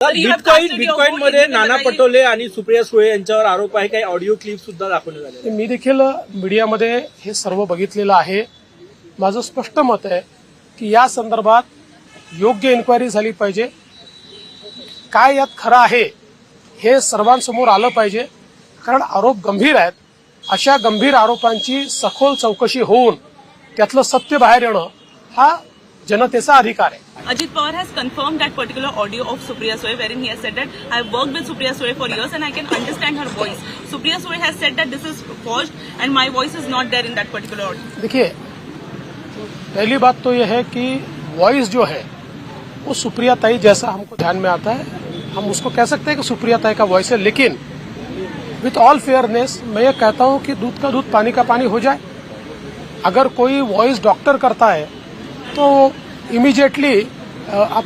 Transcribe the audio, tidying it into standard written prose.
Bitcoin मध्ये नाना पटोले आणि सुप्रिया सुळे यांच्यावर आरोप आहे, काही ऑडिओ क्लिप सुद्धा दाखवण्यात आले. मी देखील मीडियामध्ये हे सर्व बघितलेलं आहे. माझं स्पष्ट मत आहे की या संदर्भात योग्य इन्क्वायरी झाली पाहिजे. काय यात खरं आहे हे सर्वांसमोर आलं पाहिजे, कारण आरोप गंभीर आहेत. अशा गंभीर आरोपांची सखोल चौकशी होऊन त्यातलं सत्य बाहेर येणं हा जनतेचा अधिकार आहे. Ajit Pawar has confirmed that particular audio of Supriya Sule wherein he has said that I have worked with Supriya Sule for years and I can understand her voice. Supriya Sule has said that this is forged and my voice is not there in that particular audio. देखिए, पहली बात तो यह है कि voice जो है वो सुप्रिया ताई जैसा हमको ध्यान में आता है, हम उसको कह सकते हैं कि सुप्रिया ताई का वॉइस है. लेकिन विथ ऑल फेयरनेस मैं ये कहता हूं कि दूध का दूध पानी का पानी हो जाए. अगर कोई वॉइस डॉक्टर करता है तो इमीडिएटली आपको